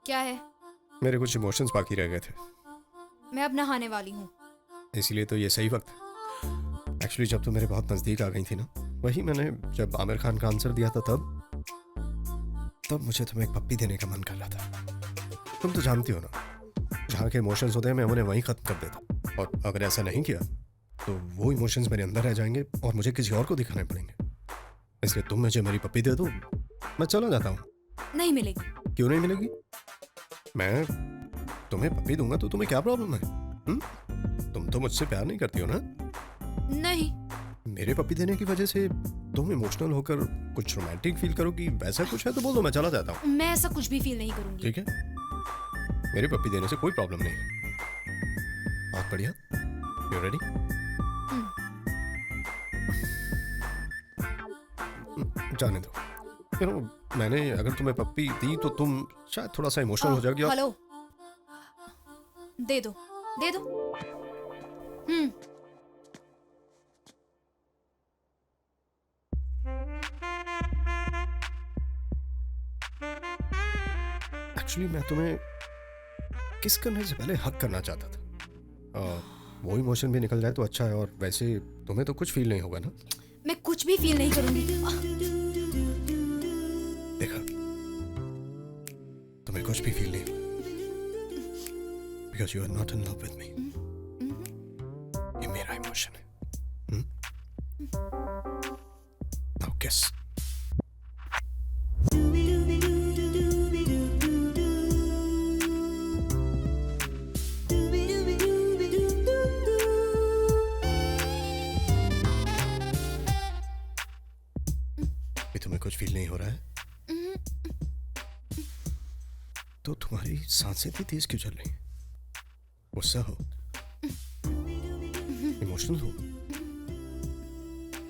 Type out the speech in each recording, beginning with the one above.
क्या है? मेरे कुछ इमोशंस बाकी रह गए थे, मैं अब नहाने वाली हूँ। इसीलिए तो ये सही वक्त है। एक्चुअली जब तुम मेरे बहुत नज़दीक आ गई थी ना, वही मैंने जब आमिर खान का आंसर दिया था तब मुझे तुम्हें एक पप्पी देने का मन कर रहा था। तुम तो जानती हो ना, जहाँ के इमोशंस होते हैं मैं उन्हें वहीं ख़त्म कर देता, और अगर ऐसा नहीं किया तो वो इमोशंस मेरे अंदर रह जाएंगे और मुझे किसी और को दिखाने पड़ेंगे। इसलिए तुम मुझे मेरी पप्पी दे दो, मैं चला जाता हूँ। नहीं मिलेगी। क्यों नहीं मिलेगी? मैं तुम्हें पप्पी दूंगा तो तुम्हें क्या प्रॉब्लम है? तुम तो मुझसे प्यार नहीं करती हो ना? नहीं। मेरे पप्पी देने की वजह से तुम इमोशनल होकर कुछ रोमांटिक फील करोगी, वैसा कुछ है तो बोल दो, मैं चला जाता हूँ। मैं ऐसा कुछ भी फील नहीं करूंगी। ठीक है, मेरी पप्पी देने से कोई प्रॉब्लम नहीं है। बहुत बढ़िया, यू रेडी? जाने दो। यू नो, मैंने अगर तुम्हें पप्पी दी तो तुम शायद थोड़ा सा इमोशनल हो जाओगी। हेलो, दे दो, दे दो। एक्चुअली मैं तुम्हें किस करने से पहले हक करना चाहता था। वो इमोशन भी निकल जाए तो अच्छा है, और वैसे तुम्हें तो कुछ फील नहीं होगा ना? मैं कुछ भी फील नहीं करूंगी। देखा, तुम्हें कुछ भी फील नहीं, because you are not in love with me. ये मेरा इमोशन है। नाउ किस। तुम्हें कुछ फील नहीं हो रहा है तो तुम्हारी सांसें इतनी तेज क्यों चल रही हैं? गुस्सा हो, इमोशनल हो?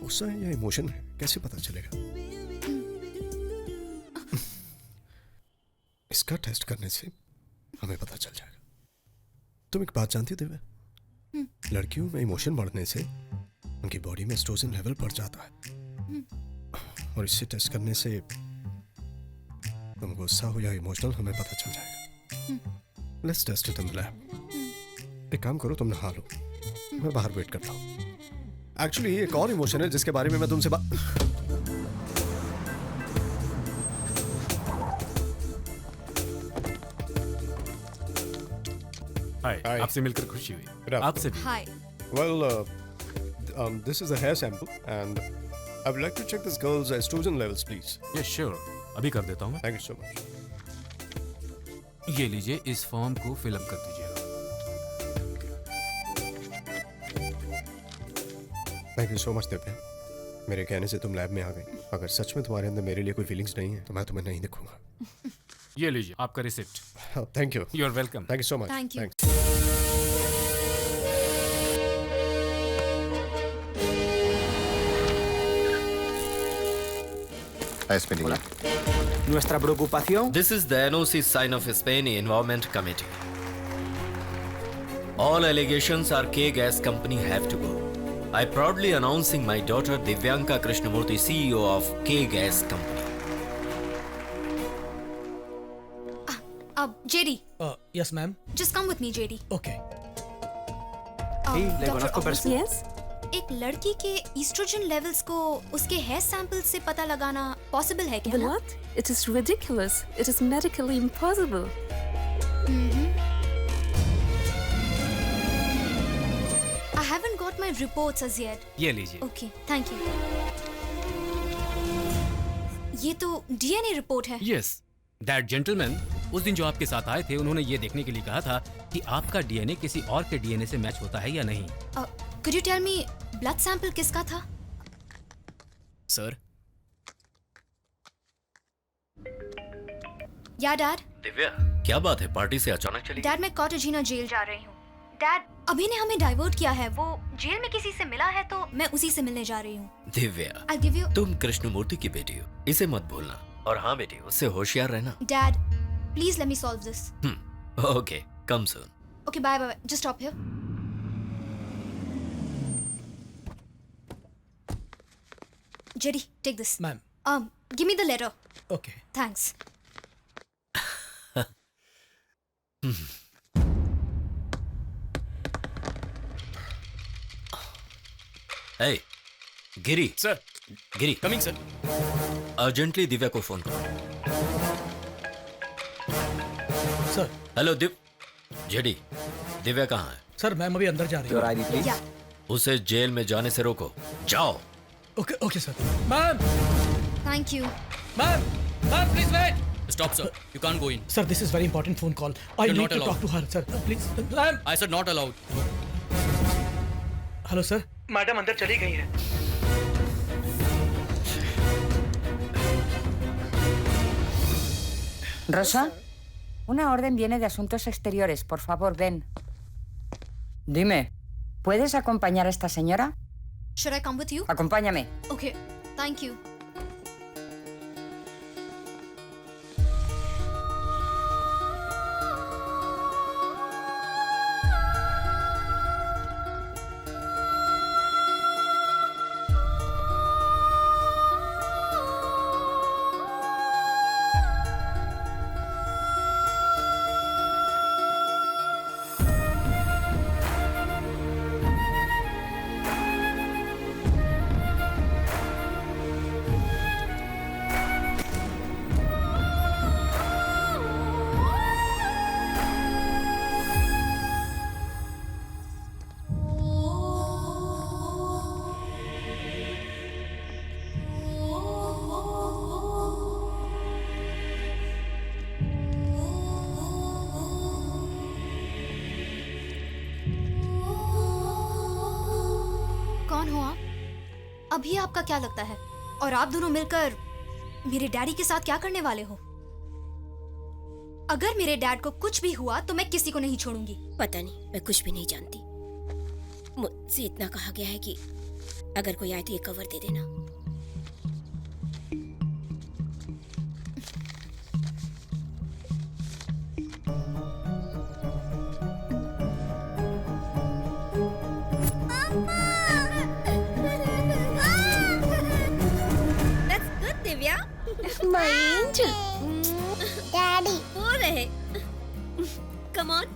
गुस्सा है या इमोशन है, कैसे पता चलेगा? इसका टेस्ट करने से हमें पता चल जाएगा। तुम एक बात जानती हो दिव्या, लड़कियों में इमोशन बढ़ने से उनकी बॉडी में एस्ट्रोजन लेवल बढ़ जाता है, और इससे टेस्ट करने से तुम गुस्सा हो या इमोशनल हमें पता चल जाएगा। Let's test it in the lab. एक काम करो, तुम नहा लो, मैं बाहर वेट करता हूँ। एक्चुअली एक और इमोशन है जिसके बारे में मैं तुमसे हाय, आपसे मिलकर खुशी हुई। आपसे भी। हाय। Well, this is a hair sample and I would like to check this girl's estrogen levels, please. Yes, sure. अभी कर देता हूँ। Thank you so much. ये लीजिए, इस फॉर्म को फिल अप कर दीजिएगा। Thank you so much, Divya. मेरे कहने से तुम लैब में आ गई। अगर सच में तुम्हारे अंदर मेरे लिए कोई फीलिंग्स नहीं है तो मैं तुम्हें नहीं दिखूंगा। ये लीजिए आपका receipt. Thank you. You are welcome. Thank you so much. Thank you. Thanks. Espinilla. Nuestra preocupación. This is the NOC sign of Spain Environment Committee. All allegations are K-Gas Company have to go. I proudly announcing my daughter Divyanka Krishnamurthy, CEO of K-Gas Company. JD. Yes, ma'am. Just come with me, JD. Okay. le conozco personalmente. Yes. एक लड़की के oestrogen levels को उसके hair sample से पता लगाना possible है क्या? What? It is ridiculous. It is medically impossible. I haven't got my reports as yet. ये लीजिए। Okay, thank you. ये तो DNA रिपोर्ट है। Yes, that gentleman उस दिन जो आपके साथ आए थे, उन्होंने ये देखने के लिए कहा था कि आपका DNA किसी और के DNA से मैच होता है या नहीं। Could you tell me blood sample किसका था? सर। या डैड? दिव्या, क्या बात है, पार्टी से अचानक चली? डैड, मैं कॉटेजिना जेल जा रही हूँ। डैड, अभी ने हमें डाइवर्ट किया है। वो जेल में किसी से मिला है तो मैं उसी से मिलने जा रही हूँ। दिव्या, I'll give you... तुम कृष्णमूर्ति की बेटी हो, इसे मत भूलना। और हाँ बेटी, उससे होशियार रहना। Dad, please let me solve this. Okay, come soon. Okay, bye bye. Just stop here. JD, take this. Ma'am. Give me the letter. Okay. Thanks. Hey, Giri sir Giri coming sir. Urgently Divya को phone करो। Sir hello JD, Divya कहाँ है? Sir ma'am अभी अंदर जा रही Your है। ID, please. या उसे जेल में जाने से रोको। जाओ। Okay okay sir. Ma'am thank you. Ma'am ma'am please wait. Stop sir, you can't go in. Sir this is very important phone call. I You're need not to talk allowed. To her sir please. Ma'am I said not allowed. Hello sir. Madam अंदर चली गई है। Rosa, una orden viene de Asuntos Exteriores. Por favor, ven. Dime, ¿puedes acompañar a esta señora? Should I come with you? Acompáñame. Okay, thank you. कौन हो आप? अभी आपका क्या लगता है? और आप दोनों मिलकर मेरे डैडी के साथ क्या करने वाले हो? अगर मेरे डैड को कुछ भी हुआ तो मैं किसी को नहीं छोड़ूंगी। पता नहीं, मैं कुछ भी नहीं जानती। मुझसे इतना कहा गया है कि अगर कोई आए तो ये कवर दे देना। That's good, Divya. My angel. Daddy. हो रहे। Come on.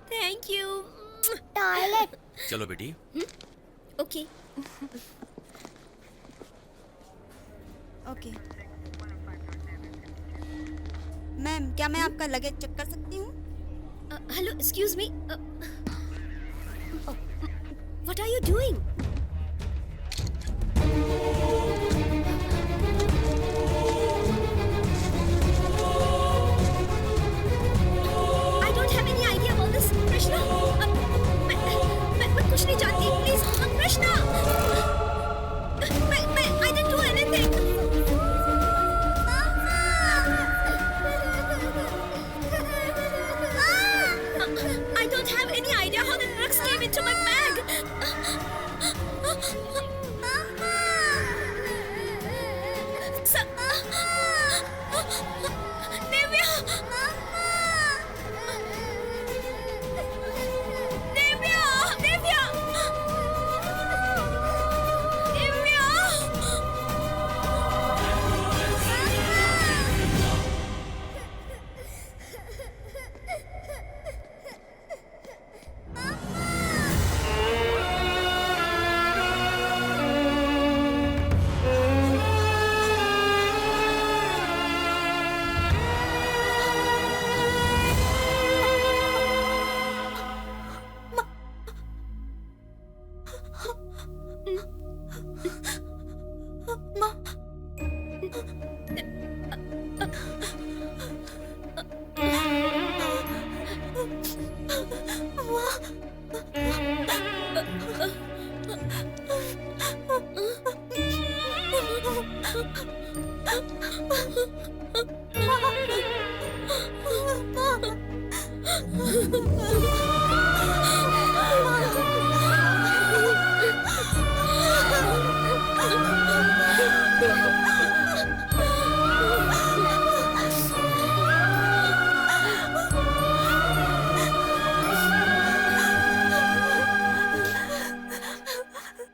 Thank you. Toilet. चलो बेटी। Okay. ओके मैम, क्या मैं आपका लगेज चेक कर सकती हूँ? Hello, excuse me. What are you doing? I don't have any idea about this, Krishna. मैं कुछ नहीं जानती. Please, Krishna. I didn't do anything. I don't have any idea how the drugs came into my bag. Divya! Divya! Divya!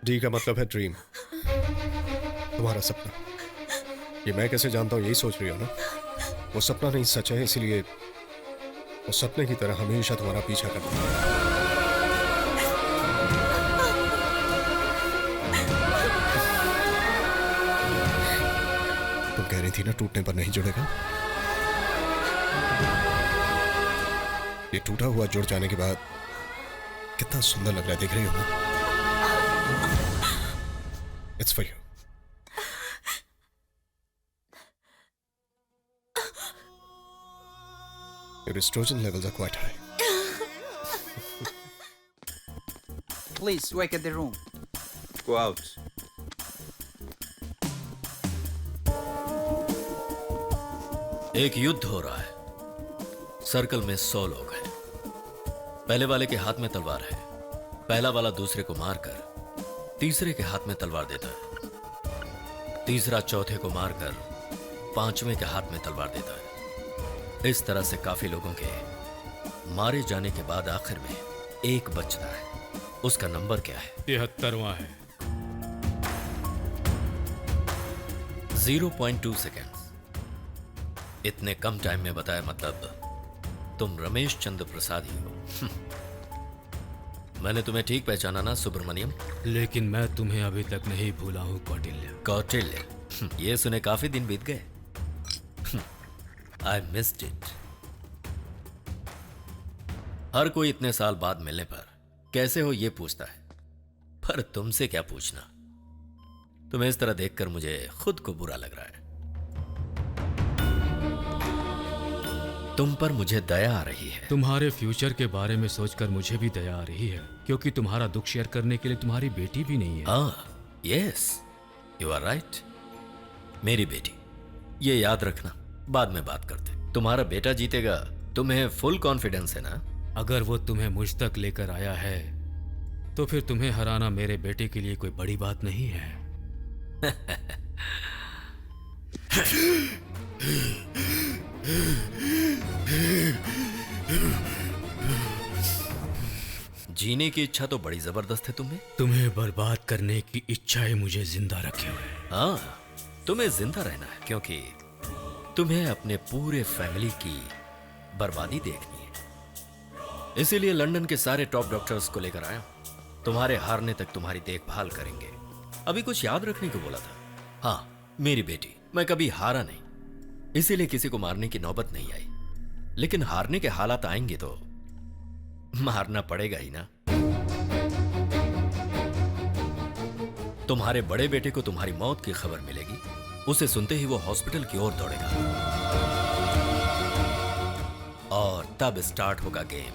D का मतलब है dream, तुम्हारा सपना। ये मैं कैसे जानता हूँ, यही सोच रही हो ना? वो सपना नहीं सच है, इसलिए वो सपने की तरह हमेशा तुम्हारा पीछा करता है। तुम कह रही थी ना टूटने पर नहीं जुड़ेगा। ये टूटा हुआ जुड़ जाने के बाद कितना सुंदर लग रहा है, देख रही हो ना? It's for you. Your estrogen levels are quite high. Please vacate the room. Go out. एक युद्ध हो रहा है। सर्कल में 100 लोग हैं। पहले वाले के हाथ में तलवार है। पहला वाला दूसरे को मारकर तीसरे के हाथ में तलवार देता है। तीसरा चौथे को मारकर पांचवें के हाथ में तलवार देता है। इस तरह से काफी लोगों के मारे जाने के बाद आखिर में एक बचता है। उसका नंबर क्या है? 73वां है। 0.2 सेकेंड्स। इतने कम टाइम में बताया, मतलब तुम रमेश चंद्र प्रसाद ही हो। मैंने तुम्हें ठीक पहचाना ना सुब्रमण्यम? लेकिन मैं तुम्हें अभी तक नहीं भूला हूं कौटिल्य। कौटिल्य, ये सुने काफी दिन बीत गए। I missed it. हर कोई इतने साल बाद मिलने पर कैसे हो ये पूछता है, पर तुमसे क्या पूछना। तुम्हें इस तरह देखकर मुझे खुद को बुरा लग रहा है। तुम पर मुझे दया आ रही है। तुम्हारे फ्यूचर के बारे में सोचकर मुझे भी दया आ रही है, क्योंकि तुम्हारा दुख शेयर करने के लिए तुम्हारी बेटी भी नहीं है। Yes, you are right. मेरी बेटी, ये याद रखना, बाद में बात करते। तुम्हारा बेटा जीतेगा, तुम्हें फुल कॉन्फिडेंस है ना? अगर वो तुम्हें मुझ तक लेकर आया है तो फिर तुम्हें हराना मेरे बेटे के लिए कोई बड़ी बात नहीं है। जीने की इच्छा तो बड़ी जबरदस्त है तुम्हें। तुम्हें बर्बाद करने की इच्छा है मुझे जिंदा रखे हुए। हाँ, तुम्हें जिंदा रहना है, क्योंकि तुम्हें अपने पूरे फैमिली की बर्बादी देखनी है। इसीलिए लंदन के सारे टॉप डॉक्टर्स को लेकर आया। तुम्हारे हारने तक तुम्हारी देखभाल करेंगे। अभी कुछ याद रखने को बोला था। हाँ, मेरी बेटी, मैं कभी हारा नहीं, इसीलिए किसी को मारने की नौबत नहीं आई। लेकिन हारने के हालात आएंगे तो मारना पड़ेगा ही ना। तुम्हारे बड़े बेटे को तुम्हारी मौत की खबर मिलेगी। उसे सुनते ही वो हॉस्पिटल की ओर दौड़ेगा और तब स्टार्ट होगा गेम।